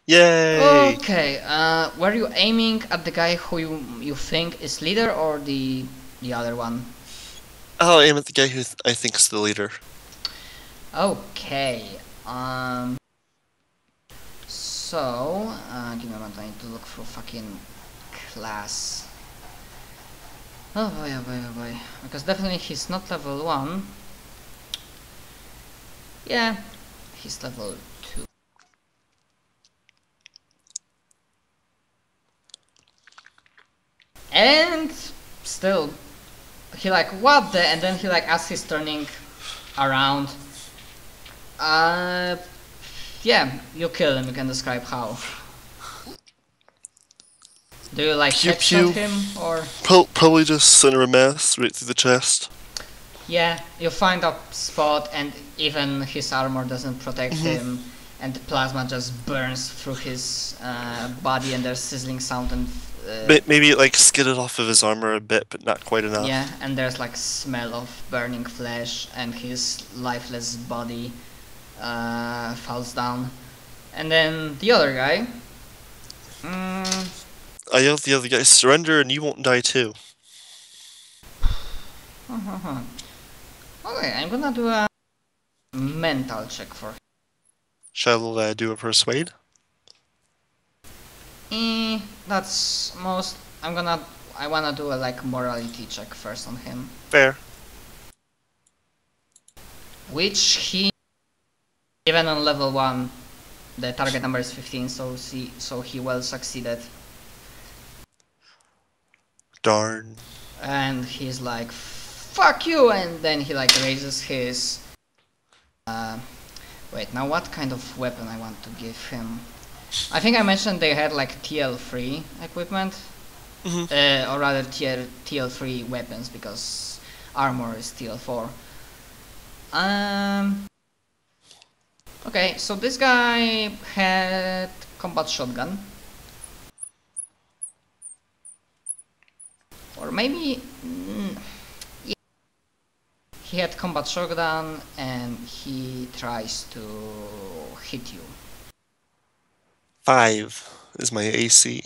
Yay! Okay, were you aiming at the guy who you think is leader or the other one? I'll aim at the guy who I think is the leader. Okay, so, give me a moment, I need to look for fucking class. Oh boy, oh boy, oh boy. Because definitely he's not level 1. Yeah, he's level 2. And still, he like, what the? And then he like, as he's turning around, yeah, you kill him. You can describe how. Do you like Pew headshot pew. him or? Probably just center a mass right through the chest. Yeah, you find a spot and even his armor doesn't protect him, and the plasma just burns through his body, and there's sizzling sound and. Maybe it like skidded off of his armor a bit, but not quite enough. Yeah, and there's like smell of burning flesh, and his lifeless body falls down. And then the other guy. I yelled at the other guy, surrender and you won't die too. Okay, I'm gonna do a mental check for him. Shall I do a persuade? That's most. I wanna do a like morality check first on him. Fair. Which he, even on level 1, the target number is 15, so he well succeeded. Darn. And he's like, fuck you, and then he like raises his... wait, now what kind of weapon I want to give him? I think I mentioned they had like TL3 equipment, or rather TL3 weapons, because armor is TL4. Okay, so this guy had combat shotgun. Or maybe... yeah. He had combat shotgun and he tries to hit you. 5 is my AC.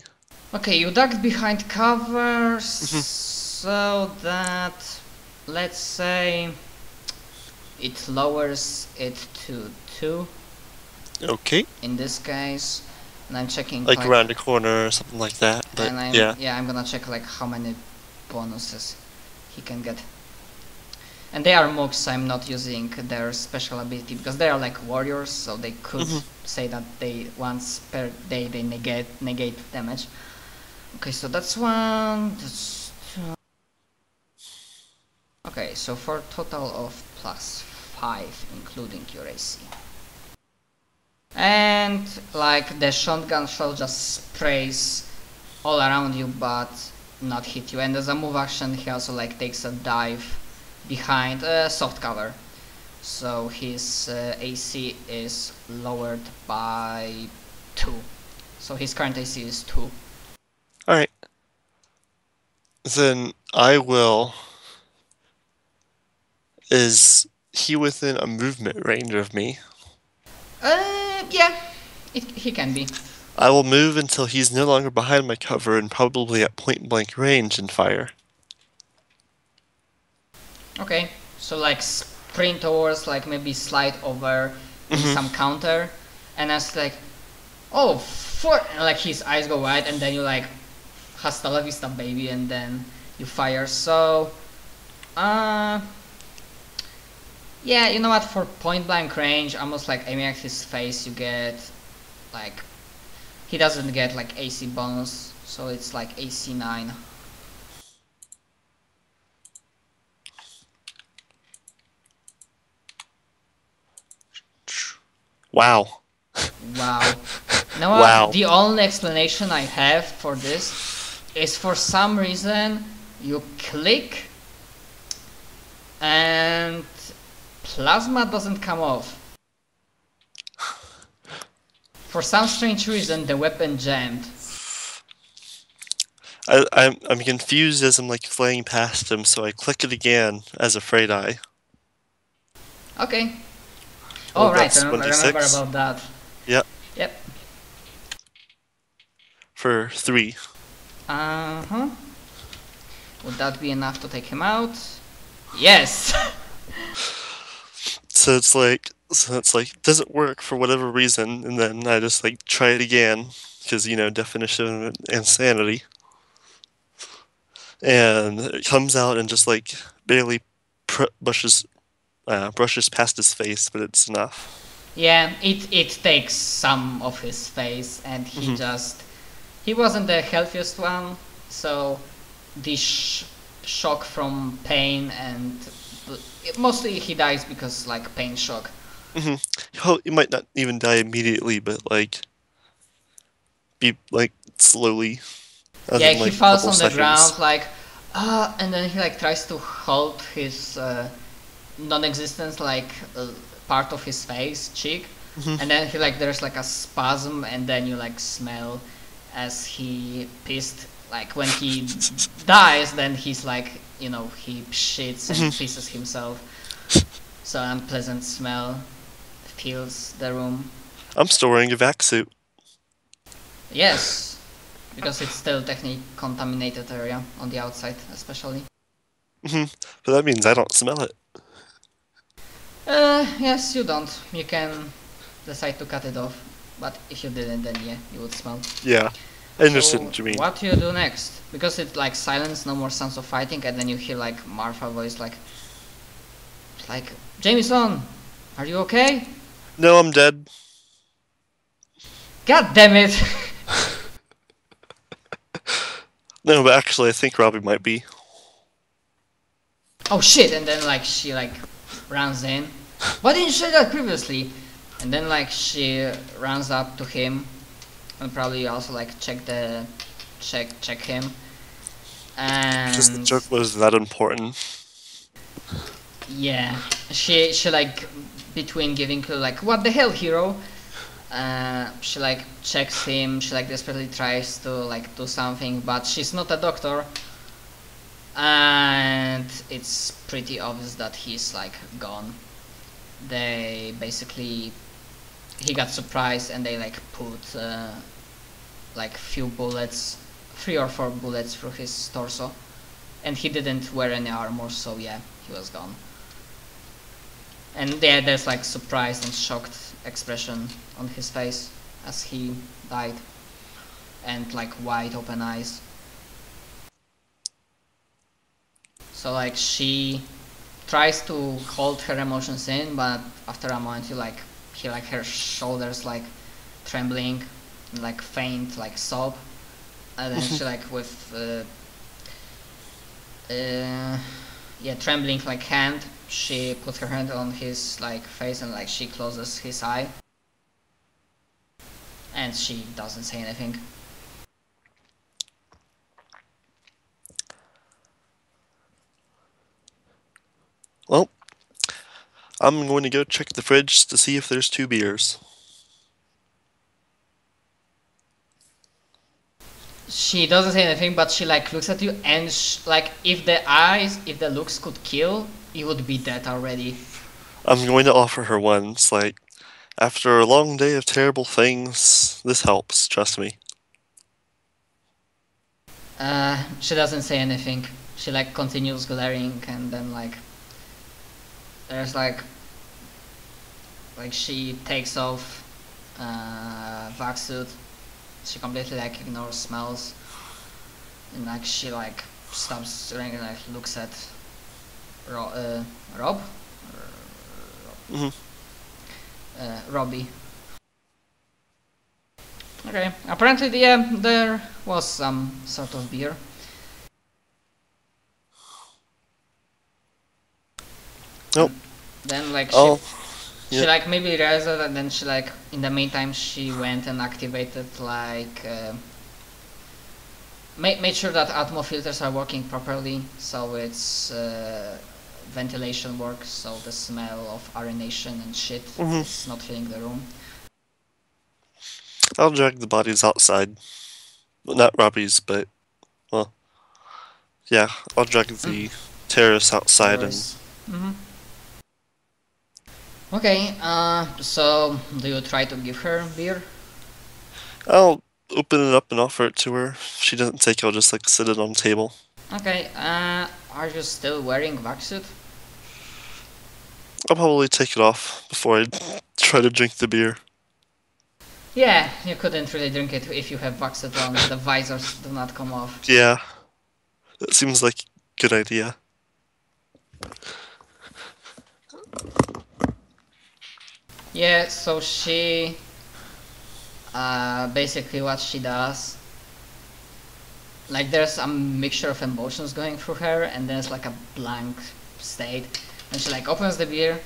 Okay, you ducked behind cover, so that, let's say, it lowers it to 2. Okay. In this case, and I'm checking like around a corner or something like that. But and yeah, I'm gonna check like how many bonuses he can get. And they are mooks, I'm not using their special ability because they are like warriors, so they could say that they once per day they negate damage. Okay, so that's 1, that's 2. Okay, so for a total of +5 including your AC. And like the shotgun shell just sprays all around you but not hit you, and as a move action he also like takes a dive behind a soft cover, so his AC is lowered by 2, so his current AC is 2. Alright. Then I will... Is he within a movement range of me? Yeah, he can be. I will move until he's no longer behind my cover and probably at point blank range and fire. Okay, so like sprint towards, like maybe slide over some counter, and that's like, oh, and like his eyes go wide, and then you like, hasta la vista baby, and then you fire. So, yeah, you know what, for point blank range, almost like aiming at his face, you get like, he doesn't get like AC bonus, so it's like AC 9. Wow. Wow. Now Wow. the only explanation I have for this is for some reason you click and plasma doesn't come off. For some strange reason the weapon jammed. I'm confused as I'm like flying past him, so I click it again as afraid eye. Okay. Oh, Oh right, that's I remember 26. about that. Yep. Yep. for 3. Uh-huh. Would that be enough to take him out? Yes! So it's like, it doesn't work for whatever reason, and then I just like try it again, because, you know, definition of insanity. And it comes out and just like barely brushes past his face, but it's enough. Yeah, it takes some of his face, and he he wasn't the healthiest one, so the shock from pain, and mostly he dies because like pain shock. He might not even die immediately, but like be like slowly, as Yeah, in he like a falls couple on the seconds. ground like, and then he like tries to hold his non-existence like part of his face, cheek, and then he like there's like a spasm, and then you like smell as he pissed. Like when he dies, then he's like, you know, he shits and pisses himself. So an unpleasant smell fills the room. I'm still wearing a vac suit. Yes, because it's still technically contaminated area on the outside, especially. But that means I don't smell it. Yes, you don't. You can decide to cut it off, but if you didn't, then yeah, you would smell. Yeah, I understand So what you mean. what do you do next? Because it's like silence, no more sounds of fighting, and then you hear like Martha voice like, Jameson, are you okay? No, I'm dead. God damn it! No, but actually, I think Robbie might be. Oh shit! And then like she like runs in. Why didn't you say that previously? And then like she runs up to him, and probably also like check him. And Because the joke was that important. yeah, she like between giving clue like what the hell, hero. She like checks him. She like desperately tries to like do something, but she's not a doctor, and it's pretty obvious that he's like gone. They basically he got surprised, and they like put like few bullets, 3 or 4 bullets through his torso, and he didn't wear any armor, so yeah, he was gone. And yeah, there's like surprised and shocked expression on his face as he died, and like wide open eyes. So like she tries to hold her emotions in, but after a moment you like hear like her shoulders like trembling and like faint like sob, and then she like with yeah, trembling like hand, she puts her hand on his like face, and like she closes his eye, and she doesn't say anything. Well, I'm going to go check the fridge to see if there's 2 beers. She doesn't say anything, but she like looks at you, and like if the looks could kill, you would be dead already. I'm going to offer her one. It's like, after a long day of terrible things, this helps, trust me. She doesn't say anything. She like continues glaring, and then like there's like she takes off vac suit. She completely like ignores smells, and like she like stops drinking, and like looks at Rob, Robbie. Okay, apparently there was some sort of beer. Nope. Then like Oh, she yeah. like maybe realized it, and then she like in the meantime she went and activated like made sure that atmo filters are working properly, so it's ventilation works, so the smell of urination and shit is not filling the room. I'll drag the bodies outside. Well, not Robbie's, but, well, yeah, I'll drag the terrorists outside and... Okay, so do you try to give her beer? I'll open it up and offer it to her. If she doesn't take it, I'll just like sit it on the table. Okay, are you still wearing vac suit? I'll probably take it off before I try to drink the beer. Yeah, you couldn't really drink it if you have vac suit on, the visors do not come off. Yeah, that seems like a good idea. Yeah, so she... basically what she does... Like there's a mixture of emotions going through her and there's like a blank state. And she like opens the beer,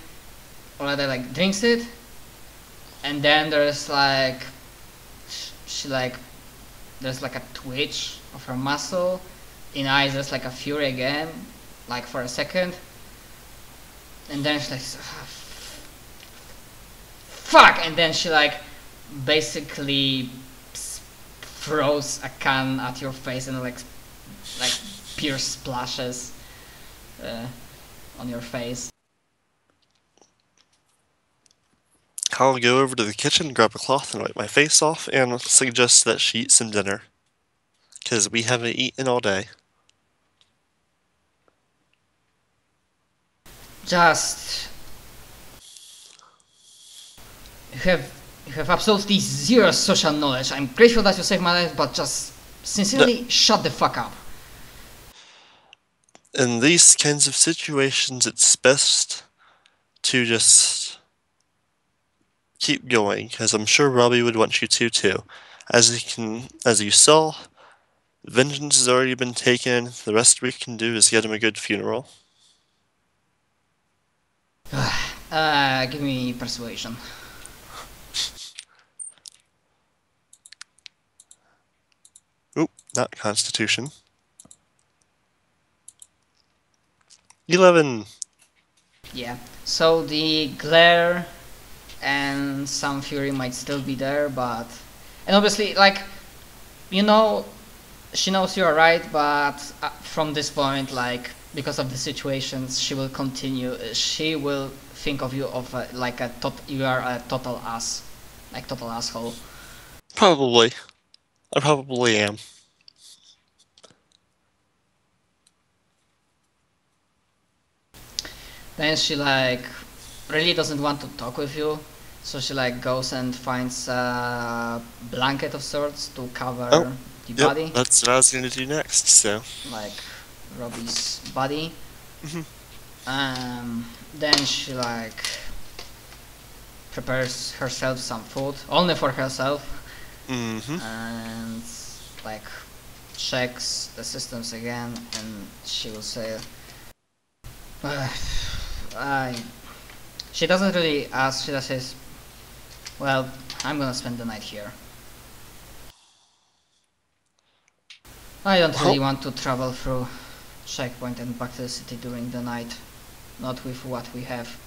or rather like drinks it, and then there's like... She like... There's like a twitch of her muscle. In eyes there's like a fury again, like for a second. And then she's like... Fuck! And then she like basically throws a can at your face and like beer splashes on your face. I'll go over to the kitchen, grab a cloth and wipe my face off, and suggest that she eat some dinner. Because we haven't eaten all day. Just... You have absolutely zero social knowledge. I'm grateful that you saved my life, but just sincerely shut the fuck up. In these kinds of situations, it's best to just keep going, because I'm sure Robbie would want you to too. As you saw, vengeance has already been taken. The rest we can do is get him a good funeral. Give me persuasion. Oop, not Constitution. 11! Yeah, so the glare and some fury might still be there, but... And obviously, like, you know, she knows you're right, but from this point, like, because of the situations, she will continue, she will think of you of like you are a total ass, like total asshole. Probably. I probably am. Then she like really doesn't want to talk with you, so she like goes and finds a blanket of sorts to cover the body. That's what I was gonna do next, so. Like Robbie's body. Then she like prepares herself some food, only for herself. And like checks the systems again, and she will say, she doesn't really ask, she just says, well, I'm gonna spend the night here. I don't really want to travel through checkpoint and back to the city during the night, not with what we have.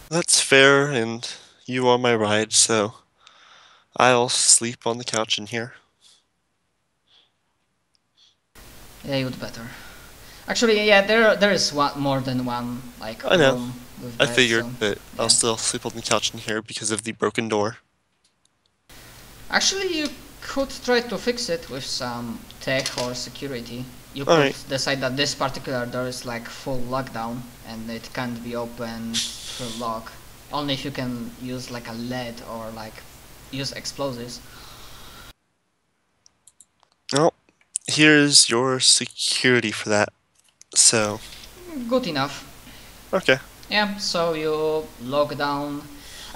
That's fair, and you are my ride, so I'll sleep on the couch in here. Yeah, you'd better. Actually, yeah, there is more than one like I know. room with I beds, figured, so, but yeah. I'll still sleep on the couch in here because of the broken door. Actually, you could try to fix it with some tech or security. You could decide that this particular door is like full lockdown and it can't be opened through lock. Only if you can use like a lead or like use explosives. Well, here's your security for that. So. Good enough. Okay. Yeah, so you lock down.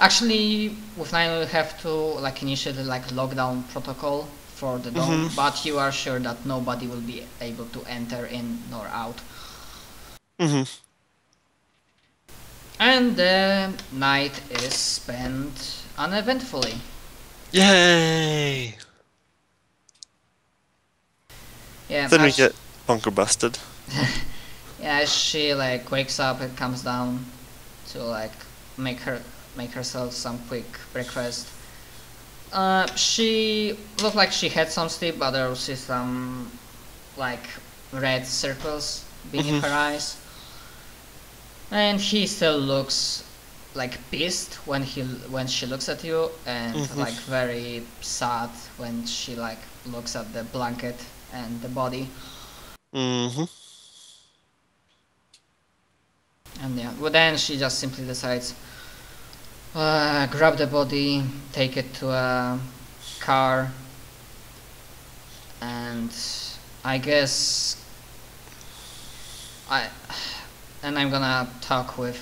Actually, with 9 you have to like initiate like lockdown protocol for the dome, but you are sure that nobody will be able to enter in nor out. And the night is spent uneventfully. Yay! Yeah. Then we get bunker busted. Yeah, she like wakes up and comes down to like make herself some quick breakfast. She looked like she had some sleep, but there was some like red circles beneath her eyes. And he still looks like pissed when she looks at you, and like very sad when she like looks at the blanket and the body. Mm-hmm. And yeah, well, then she just simply decides, grab the body, take it to a car, and I guess I'm gonna talk with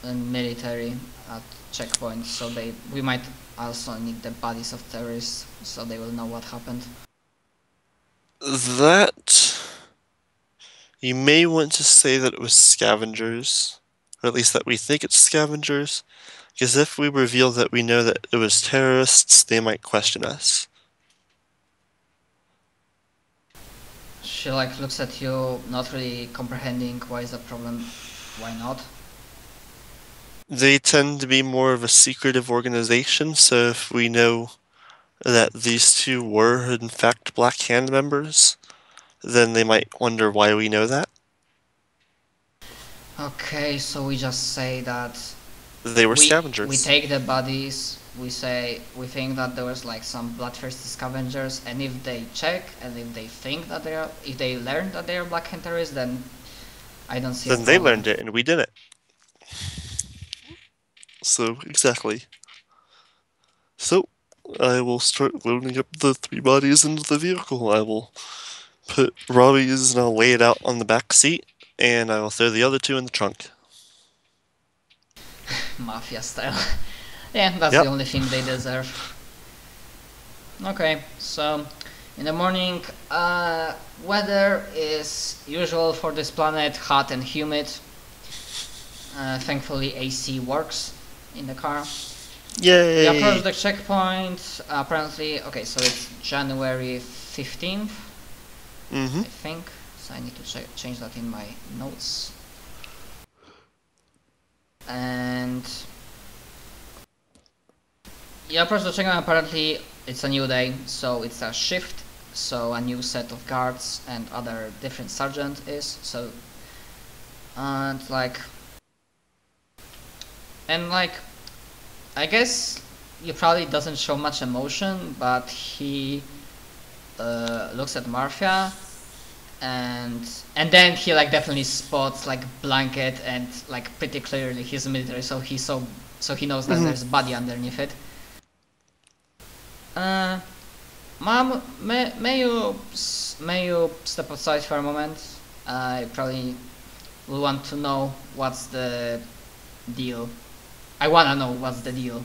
the military at checkpoints, so we might also need the bodies of terrorists, so they will know what happened. That you may want to say that it was scavengers, or at least that we think it's scavengers, because if we reveal that we know that it was terrorists, they might question us. She like looks at you, not really comprehending why is the problem, why not. They tend to be more of a secretive organization, so if we know that these two were in fact Black Hand members, then they might wonder why we know that. Okay, so we just say that They were we scavengers. take the bodies, we say we think that there was like some bloodthirsty scavengers, and if they check and if they think that if they learn that they are Black Hand terrorists, then I don't see a Then they problem. learned it and we didn't. So, exactly. So, I will start loading up the 3 bodies into the vehicle. I will put Robbie's and I'll lay it out on the back seat, and I will throw the other 2 in the trunk. Mafia style. Yeah, that's Yep. the only thing they deserve. Okay, so in the morning, weather is usual for this planet, hot and humid. Thankfully AC works in the car. Yay! We approach the checkpoint, apparently, okay, so it's January 15th, I think, so I need to change that in my notes. And you approach the checkpoint, apparently it's a new day, so it's a shift, so a new set of guards and other different sergeant is, so, and like, I guess he probably doesn't show much emotion, but he looks at Mafia, and then he like definitely spots like blanket and like pretty clearly he's military, so he knows that there's a body underneath it. Mom, may you step outside for a moment? I probably will want to know what's the deal. I wanna know what's the deal.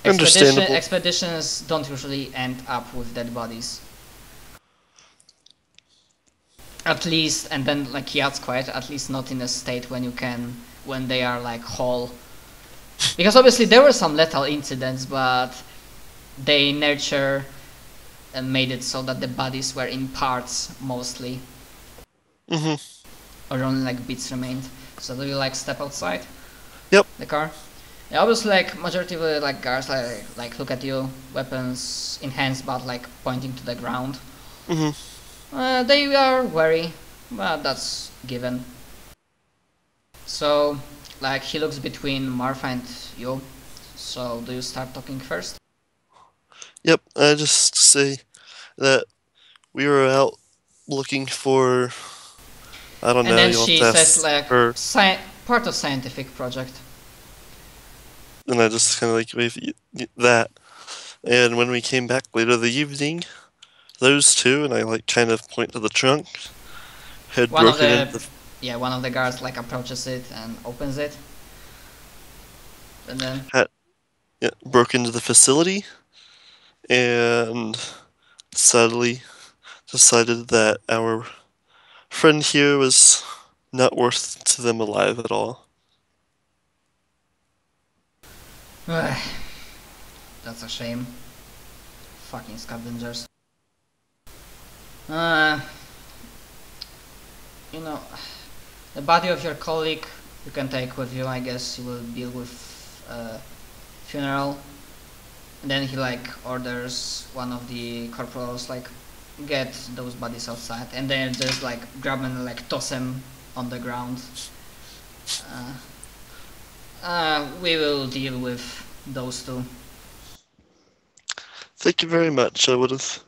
Understandable. Expeditions don't usually end up with dead bodies. At least, and then like he adds quiet, at least not in a state when they are like whole. Because obviously there were some lethal incidents, but they nurture and made it so that the bodies were in parts mostly. Or only like bits remained. So do you like step outside? Yep. The car? Yeah, obviously like majority of the like guards like look at you, weapons in hands but like pointing to the ground. They are wary, but that's given. So like he looks between Marfa and you. So do you start talking first? Yep, I just say that we were out looking for, I don't know, And then you'll she have to says ask like her, part of scientific project. and I just kind of like wave that. And when we came back later the evening, those 2, and I like kind of point to the trunk, had One of broken the one of the guards like approaches it and opens it. And then broke into the facility, and sadly decided that our friend here was not worth to them alive at all. that's a shame. Fucking scavengers. You know, the body of your colleague you can take with you. I guess you will deal with funeral. And then he like orders one of the corporals like get those bodies outside, and then just like grab them and like toss them on the ground. We will deal with those two. Thank you very much. I would have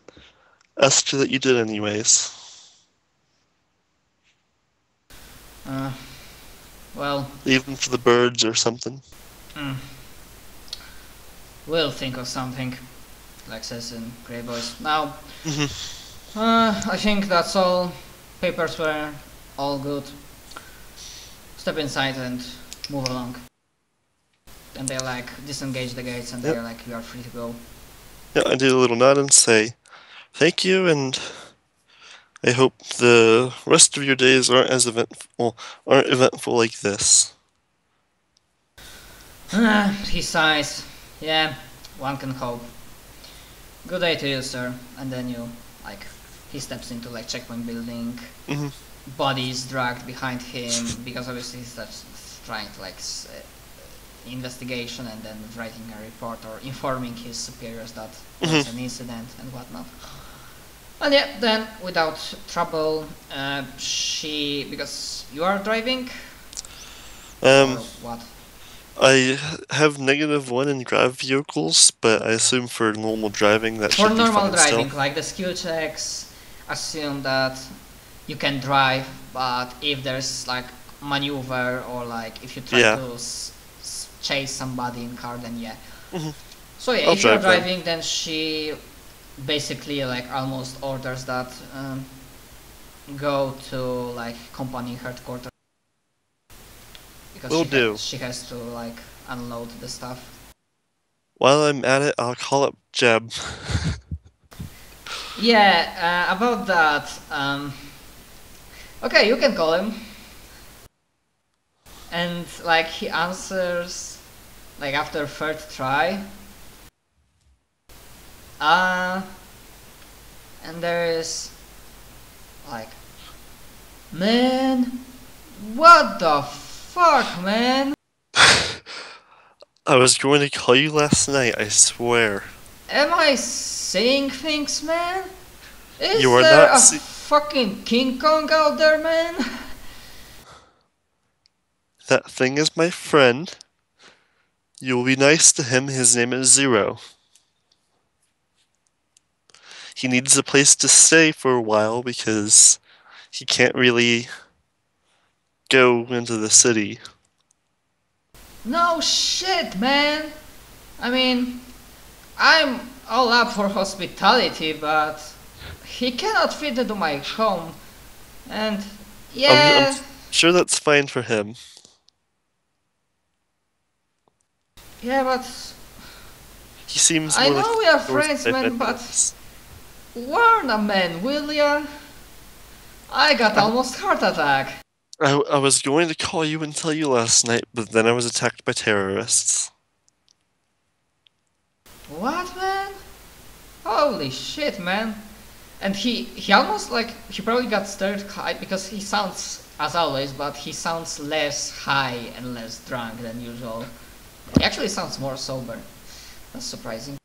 asked you that you did anyways. Uh, well, Even for the birds or something. we'll think of something, like says in Grey Voice. Now, Mm-hmm. I think that's all. Papers were all good. Step inside and move along. And they like disengage the gates and they're like, you are free to go. Yeah, I do a little nod and say, thank you, and I hope the rest of your days aren't eventful like this. He sighs. Yeah, one can hope. Good day to you, sir. And then he steps into like checkpoint building. Mm-hmm. Bodies dragged behind him because obviously he's trying to investigation and then writing a report or informing his superiors that there's an incident and whatnot. And yeah, then without trouble, because you are driving. Or what? I have -1 in grav vehicles, but I assume for normal driving that should be fine. For normal driving, still. like the skill checks assume that you can drive, but if there's like maneuver or like if you try to chase somebody in car, then yeah. So yeah, if you're driving, then she basically like almost orders that go to like company headquarters because she has to like unload the stuff. While I'm at it, I'll call up Jeb. Yeah, about that. Okay, you can call him. And like he answers like after third try. And there is like, man, what the fuck, man? I was going to call you last night, I swear. Am I saying things, man? Is you are there not a fucking King Kong out there, man? That thing is my friend. You will be nice to him, his name is Zero. He needs a place to stay for a while because he can't really go into the city. No shit, man! I mean, I'm all up for hospitality, but he cannot fit into my home. And yeah... I'm sure that's fine for him. Yeah, but... He seems I more know like we are friends, man, but... warn a man, will ya? I got almost heart attack. I was going to call you and tell you last night, but then I was attacked by terrorists. What, man? Holy shit, man. And he almost like, he probably got stirred high because he sounds, as always, but he sounds less high and less drunk than usual. He actually sounds more sober. That's surprising.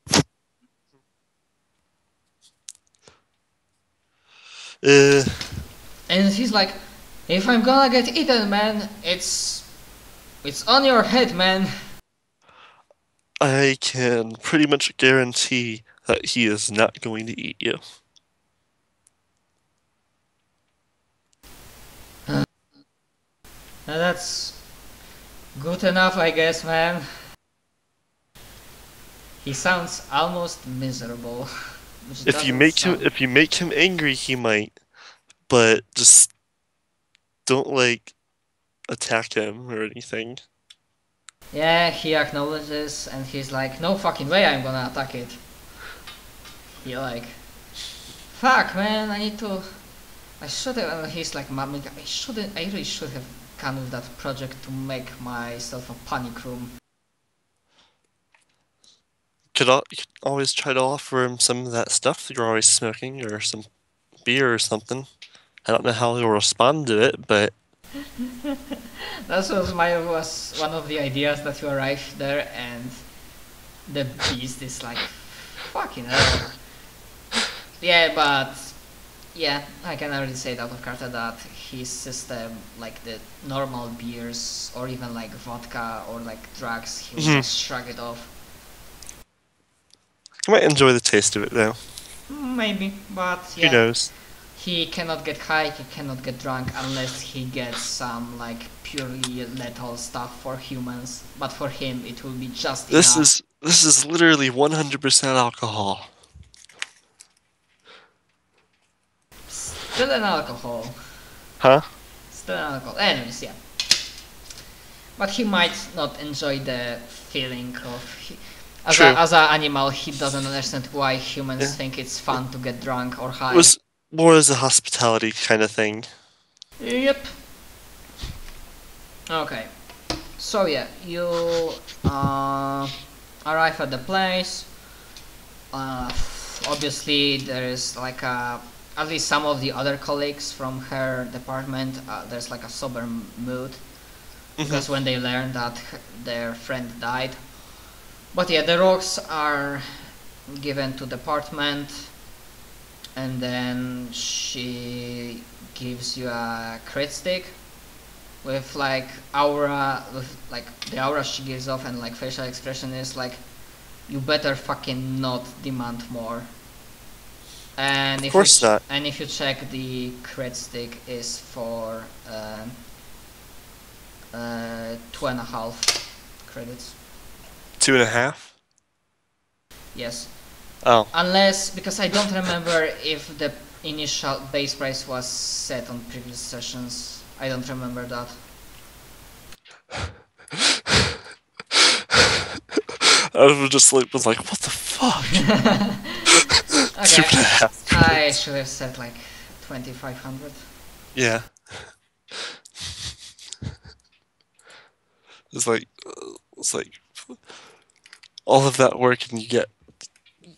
And he's like, if I'm gonna get eaten, man, it's on your head, man. I can pretty much guarantee that he is not going to eat you. That's good enough, I guess, man. He sounds almost miserable. If you make him angry, he might, but just don't like attack him or anything. Yeah, he acknowledges and he's like, no fucking way I'm gonna attack it. He like, fuck, man, I should have. And he's like, mumbling, I really should have gone with that project to make myself a panic room. You could always try to offer him some of that stuff that you're always smoking, or some beer or something. I don't know how he'll respond to it, but... That was one of the ideas that you arrived there, and the beast is like, fucking hell. Yeah, but Yeah, I can already say out of character that his system, like the normal beers or even like vodka or like drugs, he will Mhm. just shrug it off. I might enjoy the taste of it though. Maybe, but Who yeah, knows? he cannot get high, he cannot get drunk unless he gets some like purely lethal stuff for humans. But for him, it will be just This enough. is literally 100% alcohol. Still an alcohol. Huh? Still an alcohol. Anyways, yeah. But he might not enjoy the feeling of True. as an animal. He doesn't understand why humans Yeah. think it's fun to get drunk or It high. was more as a hospitality kind of thing. Yep. Okay. So yeah, you arrive at the place. Uh, Obviously, there is like at least some of the other colleagues from her department. There's like a sober mood because when they learn that their friend died. But yeah, the rocks are given to the department, and then she gives you a crit stick with like aura, with like the aura she gives off, and like facial expression is like, you better fucking not demand more. And Of course not. if you check, the crit stick is for 2.5 credits. 2.5? Yes. Oh. Unless, because I don't remember if the initial base price was set on previous sessions. I don't remember that. I was just like, what the fuck? Okay, 2.5 I credits. should have said like 2,500. Yeah. It's like all of that work and you get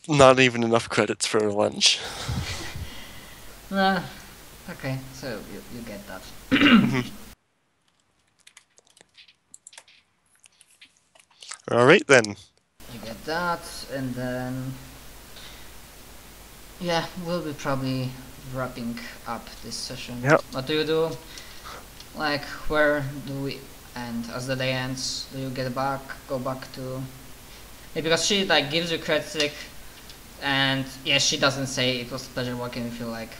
not even enough credits for lunch. Okay, so you get that. All right then. You get that, and then yeah, we'll be probably wrapping up this session. Yep. What do you do? Like, where do we end? As the day ends, do you go back to? Yeah, because she like gives you credit stick, and yeah, she doesn't say it was a pleasure working with you. Like,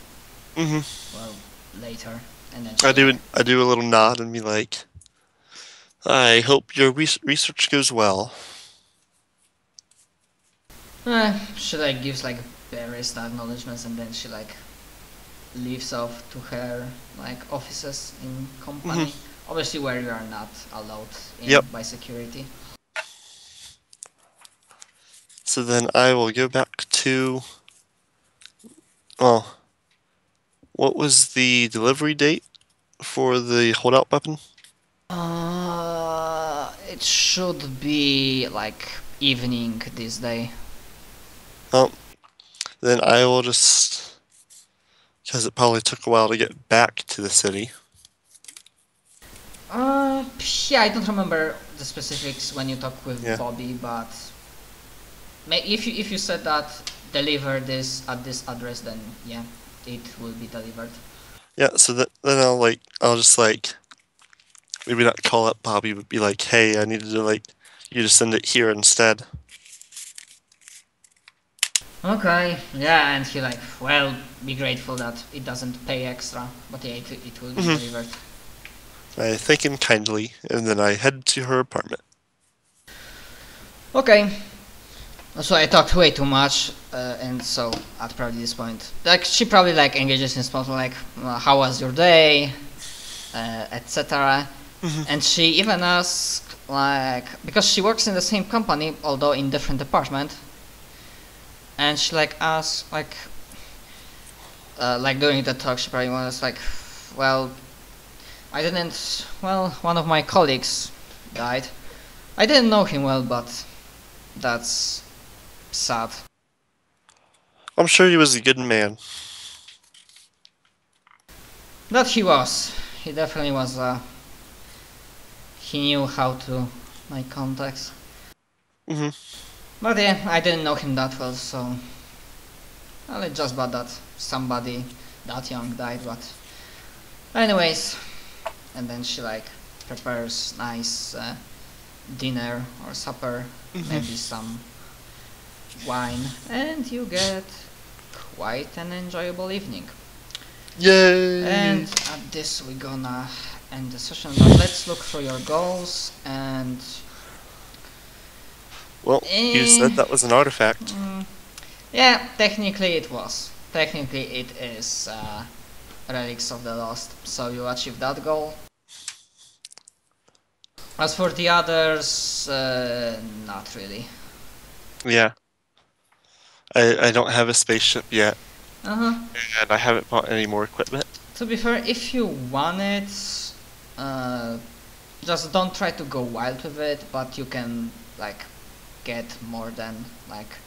well, later, and then she, I do a little nod and be like, I hope your research goes well. she like gives like various acknowledgements, and then she like leaves off to her like offices in company. Obviously, where you are not allowed in Yep. by security. So then I will go back to. Oh, what was the delivery date for the holdout weapon? It should be like evening this day. Oh, then I will just. Because it probably took a while to get back to the city. Yeah, I don't remember the specifics when you talk with Yeah. Bobby, but if you said that deliver this at this address, then yeah, it will be delivered. Yeah, so then I'll just like, maybe not call up Bobby, but be like, hey, I needed to like, you to send it here instead. Okay, yeah, and he like, well, be grateful that it doesn't pay extra, but yeah, it will be delivered. I thank him kindly, and then I head to her apartment. Okay, so I talked way too much, and so at probably this point, like she probably like engages in small talk, like, how was your day, etc. And she even asks, like, because she works in the same company, although in different department, and she like asks, like during the talk, she probably was like, well, one of my colleagues died. I didn't know him well, but that's sad. I'm sure he was a good man. That he was. He definitely was. He knew how to make contacts. But yeah, I didn't know him that well, so well, it's just bad that somebody that young died, but anyways. And then she like prepares nice dinner or supper, maybe some wine, and you get quite an enjoyable evening. Yay! And at this we're gonna end the session, but let's look for your goals. And well, you said that was an artifact. Yeah, technically it was. Technically it is Relics of the Lost, so you achieve that goal. As for the others, not really. Yeah. I don't have a spaceship yet. And I haven't bought any more equipment. To be fair, if you want it, just don't try to go wild with it, but you can like get more than like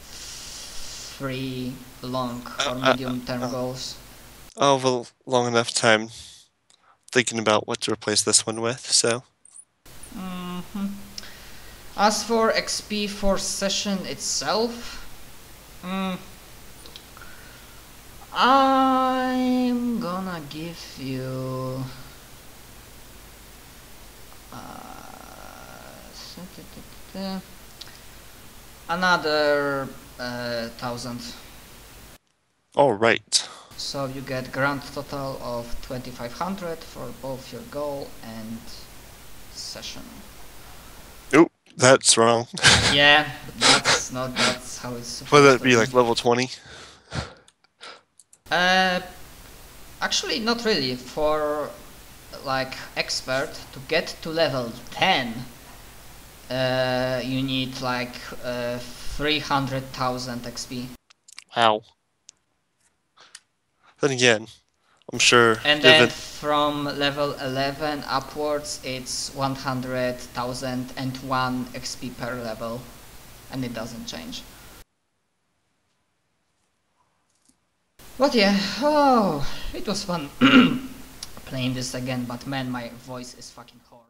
3 long or medium term goals. Oh, well, long enough time thinking about what to replace this one with, so. As for XP for session itself, I'm gonna give you another 1,000. All right. So you get grand total of 2,500 for both your goal and session. Oop, that's wrong. Yeah, that's how it's supposed Would to that be like level 20? Actually not really. For like expert to get to level 10, you need like 300,000 XP. Wow. Then again, I'm sure. And then from level 11 upwards, it's 100,001 XP per level, and it doesn't change. But yeah, oh, it was fun playing this again, but man, my voice is fucking hoarse.